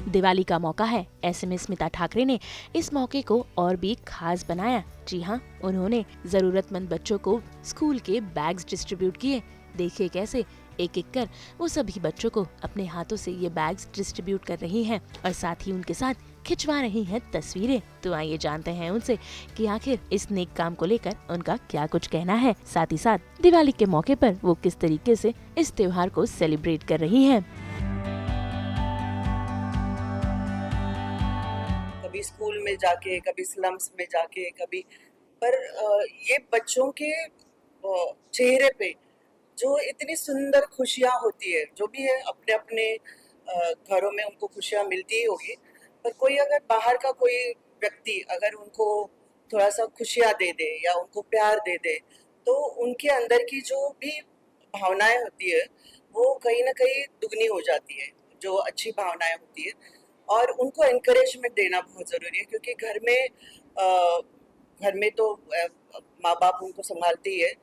दिवाली का मौका है, ऐसे में स्मिता ठाकरे ने इस मौके को और भी खास बनाया। जी हाँ, उन्होंने जरूरतमंद बच्चों को स्कूल के बैग्स डिस्ट्रीब्यूट किए। देखिए कैसे एक एक कर वो सभी बच्चों को अपने हाथों से ये बैग्स डिस्ट्रीब्यूट कर रही हैं और साथ ही उनके साथ खिंचवा रही हैं तस्वीरें। तो आइए जानते हैं उनसे कि आखिर इस नेक काम को लेकर उनका क्या कुछ कहना है, साथ ही साथ दिवाली के मौके पर वो किस तरीके से इस त्योहार को सेलिब्रेट कर रही हैं। कभी स्कूल में जाके, कभी स्लम्स में जाके, कभी पर ये बच्चों के चेहरे पे जो इतनी सुंदर खुशियाँ होती है, जो भी है अपने अपने घरों में उनको खुशियाँ मिलती ही होगी। पर कोई अगर बाहर का कोई व्यक्ति अगर उनको थोड़ा सा खुशियाँ दे दे या उनको प्यार दे दे, तो उनके अंदर की जो भी भावनाएं होती है वो कहीं ना कहीं दुगनी हो जाती है, जो अच्छी भावनाएं होती है। और उनको एनकरेजमेंट देना बहुत ज़रूरी है, क्योंकि घर में तो माँ बाप उनको संभालते ही है,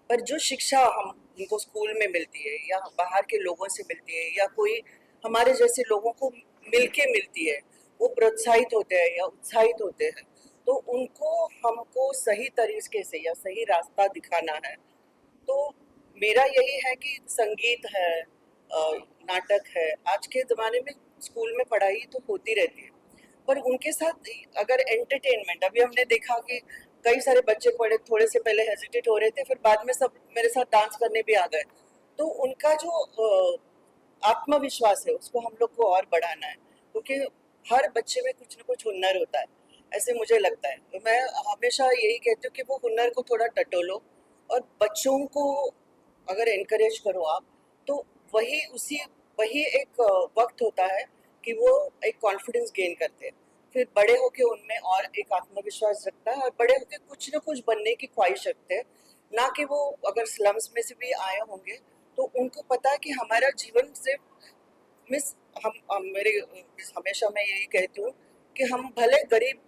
पर जो शिक्षा हम उनको स्कूल में मिलती है या बाहर के लोगों से मिलती है या कोई हमारे जैसे लोगों को मिलके मिलती है, वो प्रोत्साहित होते हैं या उत्साहित होते हैं। तो उनको हमको सही तरीके से या सही रास्ता दिखाना है। तो मेरा यही है कि संगीत है, नाटक है, आज के ज़माने में स्कूल में पढ़ाई तो होती रहती है, पर उनके साथ अगर एंटरटेनमेंट, अभी हमने देखा कि कई सारे बच्चे पढ़े थोड़े से पहले हेजिटेट हो रहे थे, फिर बाद में सब मेरे साथ डांस करने भी आ गए। तो उनका जो आत्मविश्वास है उसको हम लोग को और बढ़ाना है, क्योंकि हर बच्चे में कुछ ना कुछ हुनर होता है, ऐसे मुझे लगता है। तो मैं हमेशा यही कहती हूँ कि वो हुनर को थोड़ा टटोलो और बच्चों को अगर एनकरेज करो आप, तो वही उसी वही एक वक्त होता है कि वो एक कॉन्फिडेंस गेन करते हैं। फिर बड़े होके उनमें और एक आत्मविश्वास जगता है और बड़े होके कुछ ना कुछ बनने की ख्वाहिश रखते हैं। ना कि वो अगर स्लम्स में से भी आए होंगे, तो उनको पता है कि हमारा जीवन सिर्फ मिस हम मेरे हमेशा मैं यही कहती हूँ कि हम भले गरीब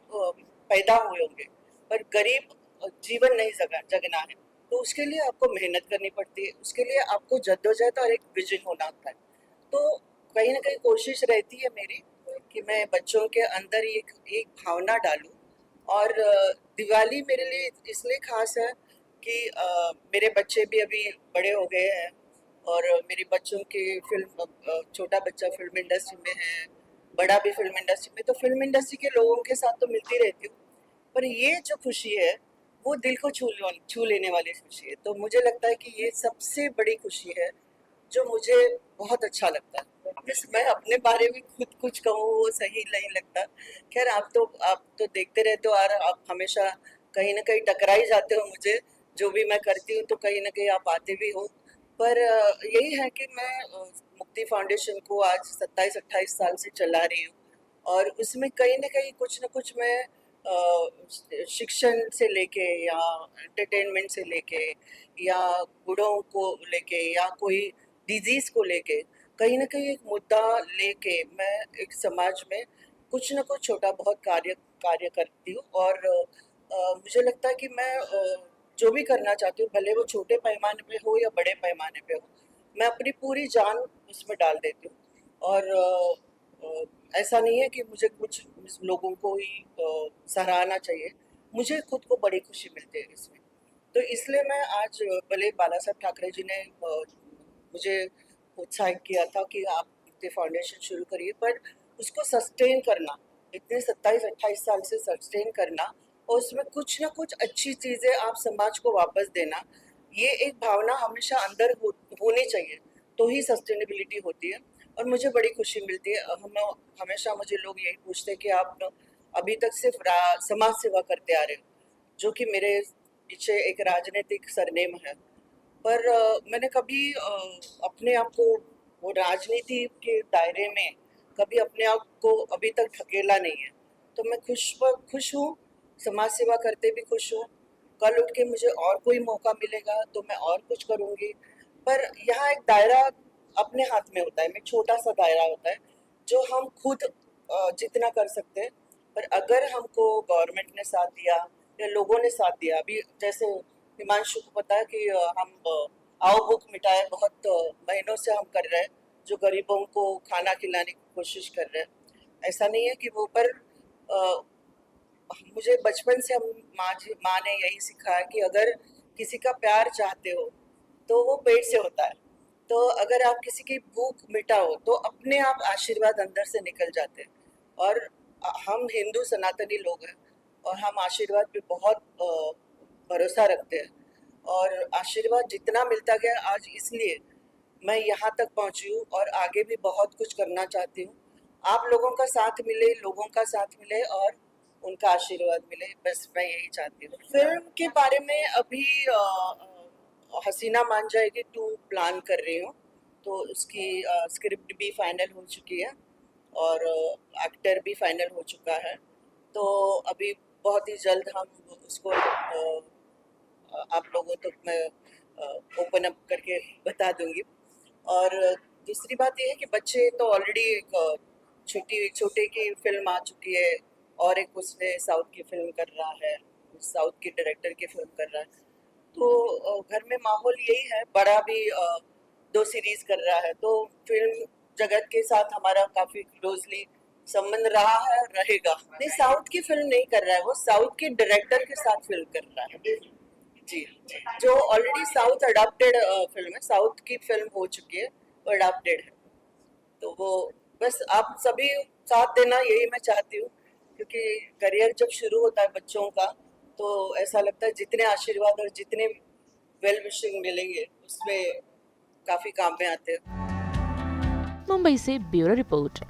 पैदा हुए होंगे, पर गरीब जीवन नहीं जगना है। तो उसके लिए आपको मेहनत करनी पड़ती है, उसके लिए आपको जद्दोजहद और एक विजन होना होता है। तो कहीं ना कहीं कोशिश रहती है मेरी कि मैं बच्चों के अंदर एक एक भावना डालूं। और दिवाली मेरे लिए इसलिए खास है कि मेरे बच्चे भी अभी बड़े हो गए हैं और मेरे बच्चों के फिल्म छोटा बच्चा फिल्म इंडस्ट्री में है, बड़ा भी फिल्म इंडस्ट्री में। तो फिल्म इंडस्ट्री के लोगों के साथ तो मिलती रहती हूँ, पर ये जो खुशी है वो दिल को छू लेने वाली खुशी है। तो मुझे लगता है कि ये सबसे बड़ी खुशी है जो मुझे बहुत अच्छा लगता है। बस मैं अपने बारे में खुद कुछ कहूँ वो सही नहीं लगता। खैर आप तो देखते रहते हो और आप हमेशा कहीं ना कहीं टकरा ही जाते हो मुझे, जो भी मैं करती हूँ तो कहीं ना कहीं आप आते भी हो। पर यही है कि मैं मुक्ति फाउंडेशन को आज 27-28 साल से चला रही हूँ, और उसमें कहीं ना कहीं कुछ ना कुछ मैं शिक्षण से लेके या एंटरटेनमेंट से लेके या बूढ़ों को लेके या कोई डिजीज को लेके कहीं ना कहीं एक मुद्दा लेके मैं एक समाज में कुछ ना कुछ छोटा बहुत कार्य कार्य करती हूँ। और मुझे लगता है कि मैं जो भी करना चाहती हूँ, भले वो छोटे पैमाने पे हो या बड़े पैमाने पे हो, मैं अपनी पूरी जान उसमें डाल देती हूँ। और ऐसा नहीं है कि मुझे कुछ लोगों को ही सराहना चाहिए, मुझे खुद को बड़ी खुशी मिलती है इसमें। तो इसलिए मैं आज भले बाला साहब ठाकरे जी ने मुझे उत्साहित किया था कि आप ये फाउंडेशन शुरू करिए, पर उसको सस्टेन करना, इतने 27-28 साल से सस्टेन करना और उसमें कुछ ना कुछ अच्छी चीज़ें आप समाज को वापस देना, ये एक भावना हमेशा अंदर होनी चाहिए, तो ही सस्टेनेबिलिटी होती है। और मुझे बड़ी खुशी मिलती है। हम हमेशा मुझे लोग यही पूछते हैं कि आप अभी तक सिर्फ समाज सेवा करते आ रहे हो, जो कि मेरे पीछे एक राजनीतिक सरनेम है। पर मैंने कभी अपने आप को वो राजनीति के दायरे में कभी अपने आप को अभी तक ढकेला नहीं है। तो मैं खुश हूँ, समाज सेवा करते भी खुश हूँ। कल उठ के मुझे और कोई मौका मिलेगा तो मैं और कुछ करूँगी। पर यहाँ एक दायरा अपने हाथ में होता है, एक छोटा सा दायरा होता है जो हम खुद जितना कर सकते हैं। पर अगर हमको गवर्नमेंट ने साथ दिया या लोगों ने साथ दिया, अभी जैसे हिमांशु को पता है कि हम आओ भूख मिटाए बहुत महीनों से हम कर रहे हैं, जो गरीबों को खाना खिलाने की कोशिश कर रहे हैं। ऐसा नहीं है कि वो, पर मुझे बचपन से हम माँ ने यही सिखाया कि अगर किसी का प्यार चाहते हो तो वो पेट से होता है। तो अगर आप किसी की भूख मिटाओ तो अपने आप आशीर्वाद अंदर से निकल जाते हैं। और हम हिंदू सनातनी लोग हैं और हम आशीर्वाद पे बहुत भरोसा रखते हैं। और आशीर्वाद जितना मिलता गया आज, इसलिए मैं यहाँ तक पहुँची हूँ और आगे भी बहुत कुछ करना चाहती हूँ। आप लोगों का साथ मिले, लोगों का साथ मिले और उनका आशीर्वाद मिले, बस मैं यही चाहती हूँ। फिल्म के बारे में अभी हसीना मान जाएगी 2 प्लान कर रही हूँ, तो उसकी स्क्रिप्ट भी फाइनल हो चुकी है और एक्टर भी फाइनल हो चुका है। तो अभी बहुत ही जल्द हम उसको आप लोगों तक मैं ओपन अप करके बता दूंगी। और दूसरी बात ये है कि बच्चे तो ऑलरेडी एक छोटी छोटे की फिल्म आ चुकी है और एक उसने साउथ की फिल्म कर रहा है, साउथ के डायरेक्टर की फिल्म कर रहा है। तो घर में माहौल यही है, बड़ा भी 2 सीरीज कर रहा है, तो फिल्म जगत के साथ हमारा काफी क्लोजली संबंध रहा है, रहेगा। नहीं, साउथ की फिल्म नहीं कर रहा है, वो साउथ के डायरेक्टर के साथ फिल्म कर रहा है। जी, जी, जो ऑलरेडी साउथ अडॉप्टेड फिल्म है, साउथ की फिल्म हो चुकी है, वो अडॉप्टेड है। तो वो बस आप सभी साथ देना, यही मैं चाहती हूँ, क्योंकि करियर जब शुरू होता है बच्चों का तो ऐसा लगता है जितने आशीर्वाद और जितने वेल विशिंग मिलेंगे उसमें काफी काम में आते हैं। मुंबई से ब्यूरो रिपोर्ट।